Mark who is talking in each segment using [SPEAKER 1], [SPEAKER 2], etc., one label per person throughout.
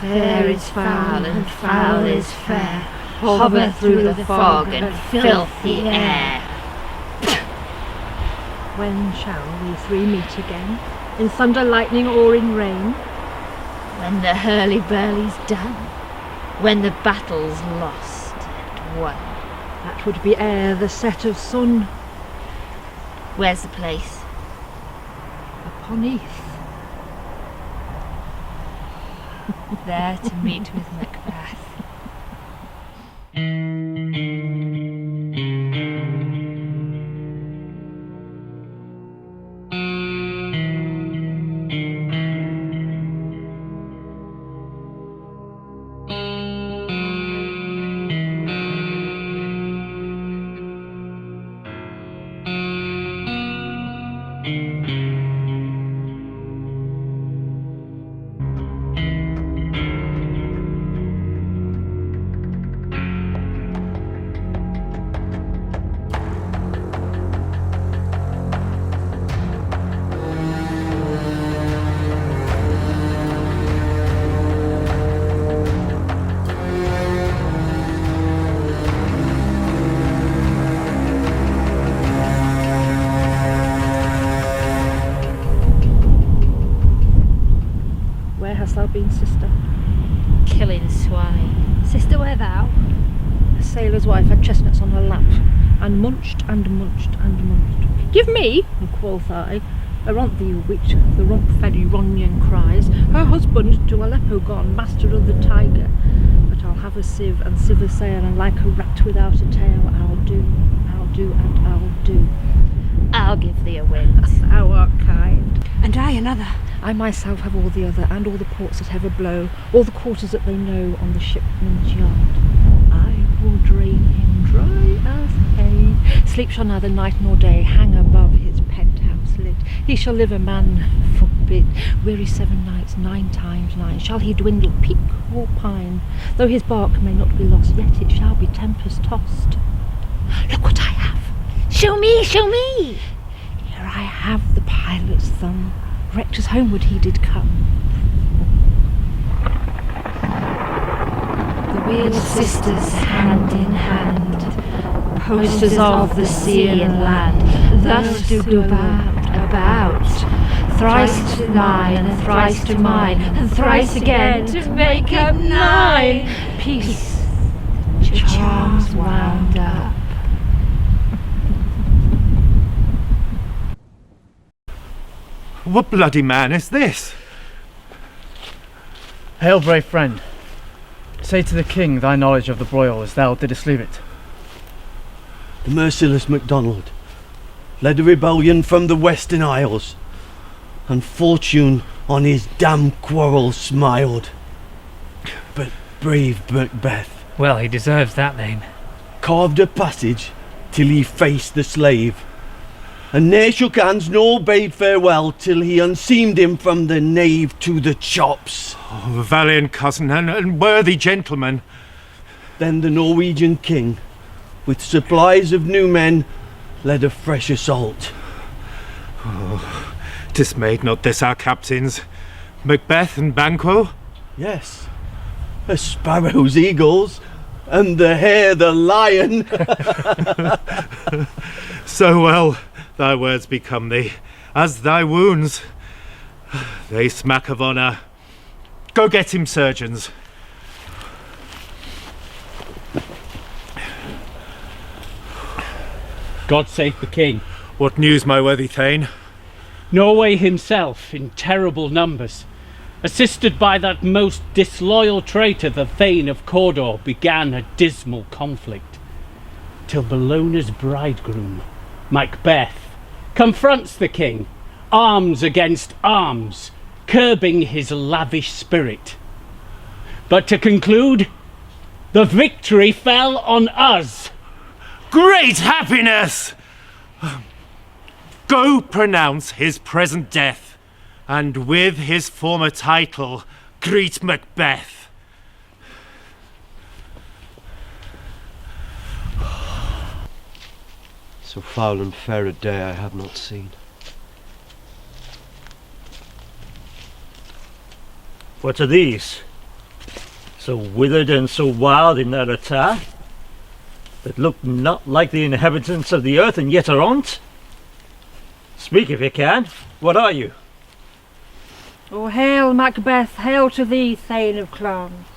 [SPEAKER 1] Fair is foul and foul is fair, hover through the fog and filthy air.
[SPEAKER 2] When shall we three meet again? In thunder, lightning, or in rain?
[SPEAKER 1] When the hurly-burly's done, when the battle's lost and won.
[SPEAKER 2] That would be ere the set of sun.
[SPEAKER 1] Where's the place?
[SPEAKER 2] Upon Heath.
[SPEAKER 1] There to meet with Macbeth.
[SPEAKER 2] Where hast thou been, sister?
[SPEAKER 1] Killing swine.
[SPEAKER 2] Sister, where thou? A sailor's wife had chestnuts on her lap, and munched and munched and munched. Give me, quoth I. Aront thee, witch, the rump-fed Ironian cries. Her husband to Aleppo gone, master of the tiger. But I'll have a sieve and sieve a sail, and like a rat without a tail, I'll do, and I'll do.
[SPEAKER 1] I'll give thee a wind.
[SPEAKER 2] Thou art kind.
[SPEAKER 3] And I another.
[SPEAKER 2] I myself have all the other, and all the ports that ever blow, all the quarters that they know on the shipman's yard. I will drain him dry as hay. Sleep shall neither night nor day hang above his penthouse lit. He shall live a man forbid. Weary 7 nights, 9 times 9. Shall he dwindle, peak or pine? Though his bark may not be lost, yet it shall be tempest tossed. Look what I have.
[SPEAKER 1] Show me, show me!
[SPEAKER 2] Here I have the pilot's thumb. Rector's homeward he did come.
[SPEAKER 1] The weird sisters hand in hand, posters of the sea and land, thus do go about, thrice to thine and thrice to mine, and thrice again to make up 9. Peace, charms wound up.
[SPEAKER 4] What bloody man is this?
[SPEAKER 5] Hail, brave friend. Say to the king thy knowledge of the broil as thou didst leave it.
[SPEAKER 6] The merciless MacDonald led a rebellion from the Western Isles, and fortune on his damn quarrel smiled. But brave Macbeth,
[SPEAKER 7] Well, he deserves that name.
[SPEAKER 6] carved a passage till he faced the slave, and ne'er shook hands nor bade farewell till he unseamed him from the nave to the chops.
[SPEAKER 4] Oh, valiant cousin and worthy gentleman.
[SPEAKER 6] Then the Norwegian king, with supplies of new men, led a fresh assault.
[SPEAKER 4] Oh, dismayed not this our captains, Macbeth and Banquo?
[SPEAKER 6] Yes, a sparrow's eagles, and the hare the lion.
[SPEAKER 4] So well thy words become thee, as thy wounds. They smack of honour. Go get him surgeons.
[SPEAKER 8] God save the king.
[SPEAKER 4] What news, my worthy Thane?
[SPEAKER 8] Norway himself, in terrible numbers, assisted by that most disloyal traitor, the Thane of Cawdor, began a dismal conflict, till Bellona's bridegroom, Macbeth, confronts the king, arms against arms, curbing his lavish spirit. But to conclude, the victory fell on us.
[SPEAKER 4] Great happiness! Go pronounce his present death, and with his former title, greet Macbeth.
[SPEAKER 6] So foul and fair a day I have not seen.
[SPEAKER 9] What are these?
[SPEAKER 3] so withered and so wild in their attire, that look not like the inhabitants of the earth and yet are on't? Speak if you can. What are you?
[SPEAKER 2] Oh, hail, Macbeth, hail to thee, Thane of Clowns.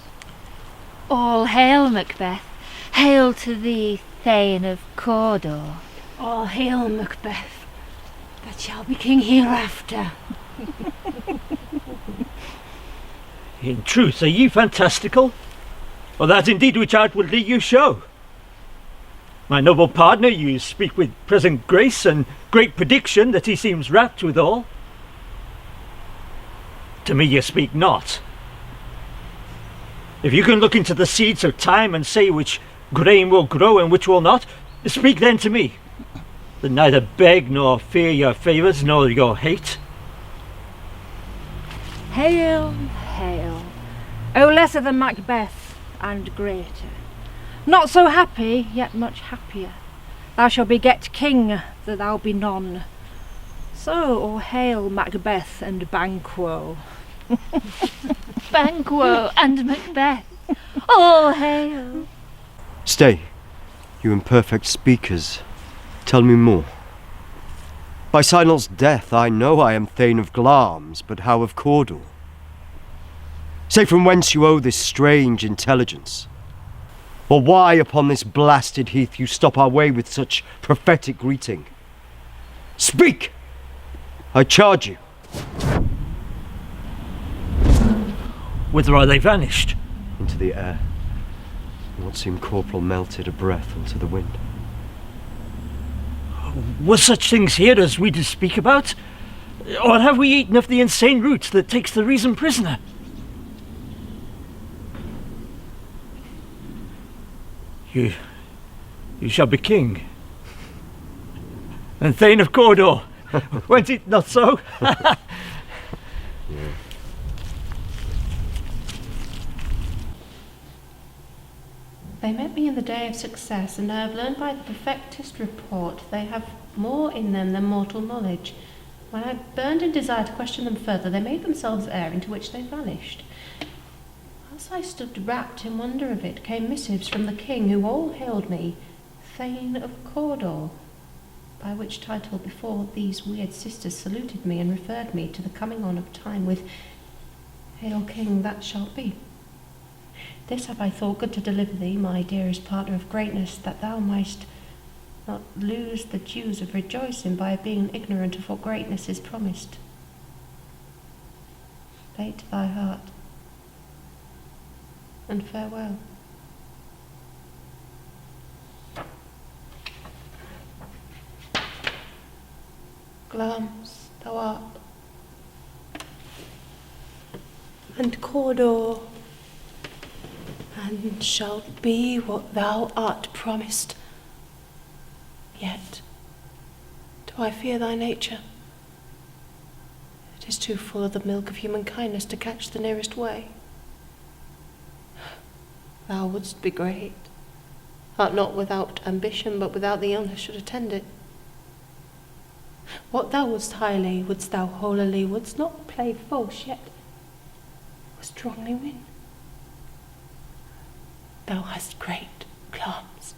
[SPEAKER 1] All hail, Macbeth. Hail to thee, Thane of Cawdor.
[SPEAKER 7] All hail, Macbeth, that shall be king hereafter.
[SPEAKER 3] In truth, are ye fantastical? Or that indeed which outwardly you show? My noble partner, you speak with present grace and great prediction that he seems rapt withal. To me you speak not. If you can look into the seeds of time and say which grain will grow and which will not, speak then to me, that neither beg nor fear your favours nor your hate.
[SPEAKER 2] Hail, hail. O lesser than Macbeth, and greater. Not so happy, yet much happier. Thou shalt beget king, that thou be none. So, all hail Macbeth and Banquo.
[SPEAKER 1] Banquo and Macbeth. All hail.
[SPEAKER 9] Stay, you imperfect speakers. Tell me more. By Sinel's death I know I am Thane of Glamis, but how of Cawdor? Say from whence you owe this strange intelligence, or why upon this blasted heath you stop our way with such prophetic greeting. Speak, I charge you.
[SPEAKER 3] Whither are they vanished?
[SPEAKER 9] Into the air. What seemed corporal melted a breath into the wind.
[SPEAKER 3] Were such things here as we do speak about? Or have we eaten of the insane root that takes the reason prisoner? You shall be king. And Thane of Cawdor. Went it not so?
[SPEAKER 9] Yeah.
[SPEAKER 7] They met me in the day of success, and I have learned by the perfectest report they have more in them than mortal knowledge. When I burned in desire to question them further, they made themselves air into which they vanished. As I stood wrapped in wonder of it, came missives from the king, who all hailed me Thane of Cawdor, by which title before these weird sisters saluted me and referred me to the coming on of time with Hail King that shalt be. This have I thought good to deliver thee, my dearest partner of greatness, that thou mightst not lose the dues of rejoicing by being ignorant of what greatness is promised. Lay to thy heart, and farewell. Glamis thou art, and Cawdor, and shalt be what thou art promised. Yet do I fear thy nature. It is too full of the milk of human kindness to catch the nearest way. Thou wouldst be great, art not without ambition, but without the illness should attend it. What thou wouldst highly, wouldst thou holily, wouldst not play false, yet wouldst strongly win. Thou hast great claims.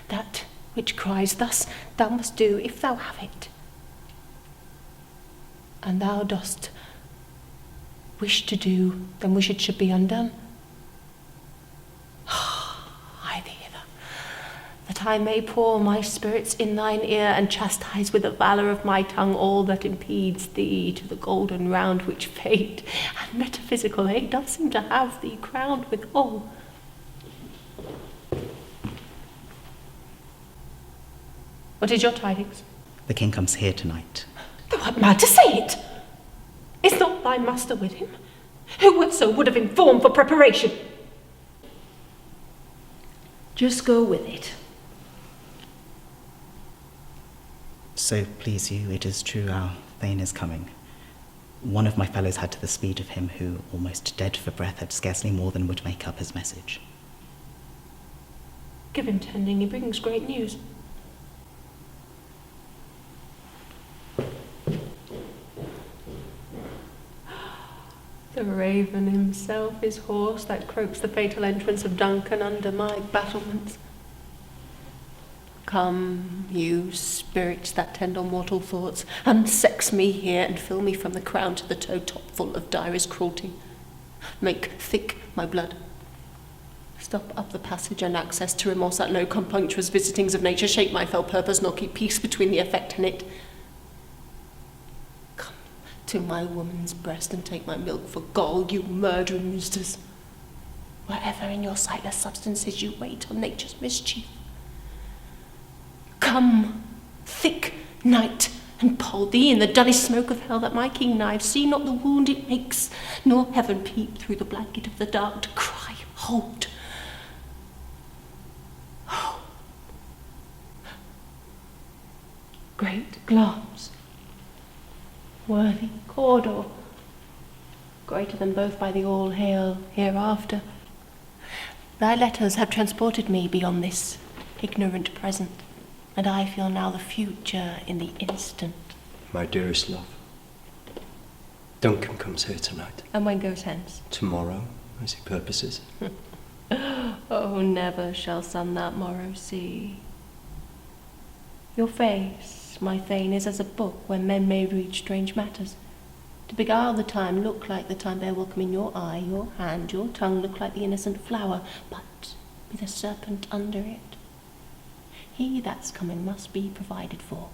[SPEAKER 7] That which cries thus thou must do if thou have it. And thou dost wish to do, then wish it should be undone. I thee hither, that I may pour my spirits in thine ear, and chastise with the valour of my tongue all that impedes thee to the golden round which fate and metaphysical aid doth seem to have thee crowned with all. What is your tidings?
[SPEAKER 10] The king comes here tonight.
[SPEAKER 7] Thou art mad to say it. Is not thy master with him? Who whatso would have informed for preparation? Just go with it.
[SPEAKER 10] So please you, it is true our Thane is coming. One of my fellows had to the speed of him who, almost dead for breath, had scarcely more than would make up his message.
[SPEAKER 7] Give him tending, he brings great news. The raven himself, his horse that croaks the fatal entrance of Duncan under my battlements. Come, you spirits that tend on mortal thoughts, unsex me here and fill me from the crown to the toe top full of direst cruelty. Make thick my blood. Stop up the passage and access to remorse that no compunctuous visitings of nature shape my fell purpose, nor keep peace between the effect and it. Come to my woman's breast and take my milk for gall, you murdering roosters. Wherever in your sightless substances you wait on nature's mischief. Come, thick night, and pall thee in the dully smoke of hell, that my keen knives see not the wound it makes, nor heaven peep through the blanket of the dark to cry, hold. Oh. Great Glamis, worthy Cawdor, greater than both by the all-hail hereafter, thy letters have transported me beyond this ignorant present, and I feel now the future in the instant.
[SPEAKER 9] My dearest love, Duncan comes here tonight.
[SPEAKER 7] And when goes hence?
[SPEAKER 9] Tomorrow, as he purposes.
[SPEAKER 7] Oh, never shall sun that morrow see. Your face, my fane, is as a book where men may read strange matters. To beguile the time, look like the time bear welcome in your eye, your hand, your tongue look like the innocent flower, but with a serpent under it. He that's coming must be provided for,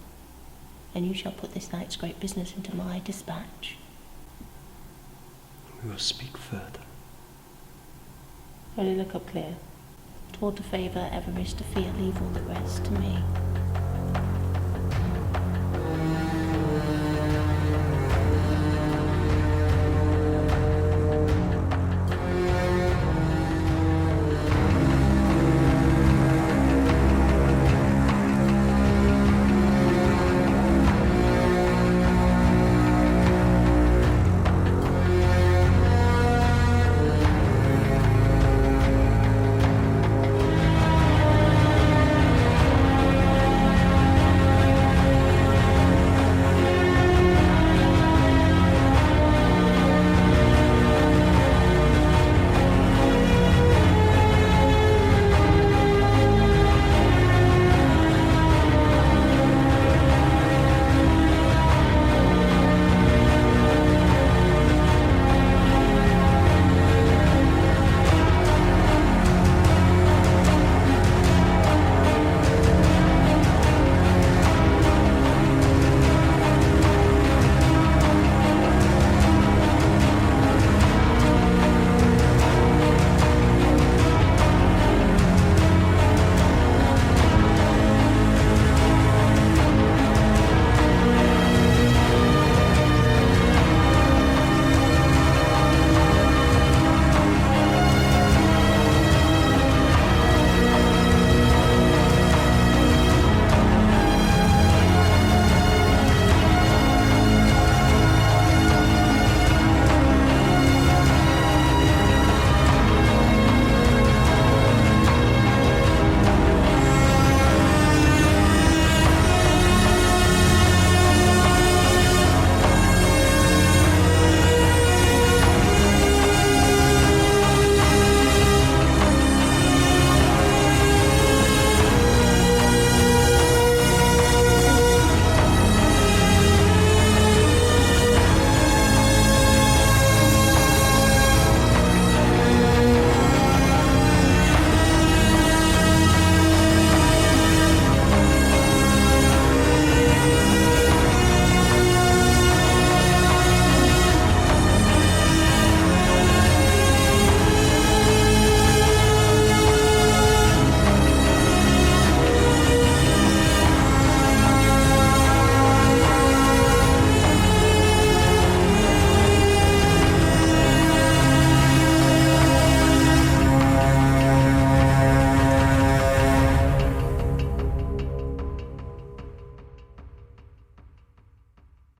[SPEAKER 7] and you shall put this night's great business into my dispatch.
[SPEAKER 9] We will speak further.
[SPEAKER 7] Only look up clear. Toward the favour ever is to fear, leave all the rest to me.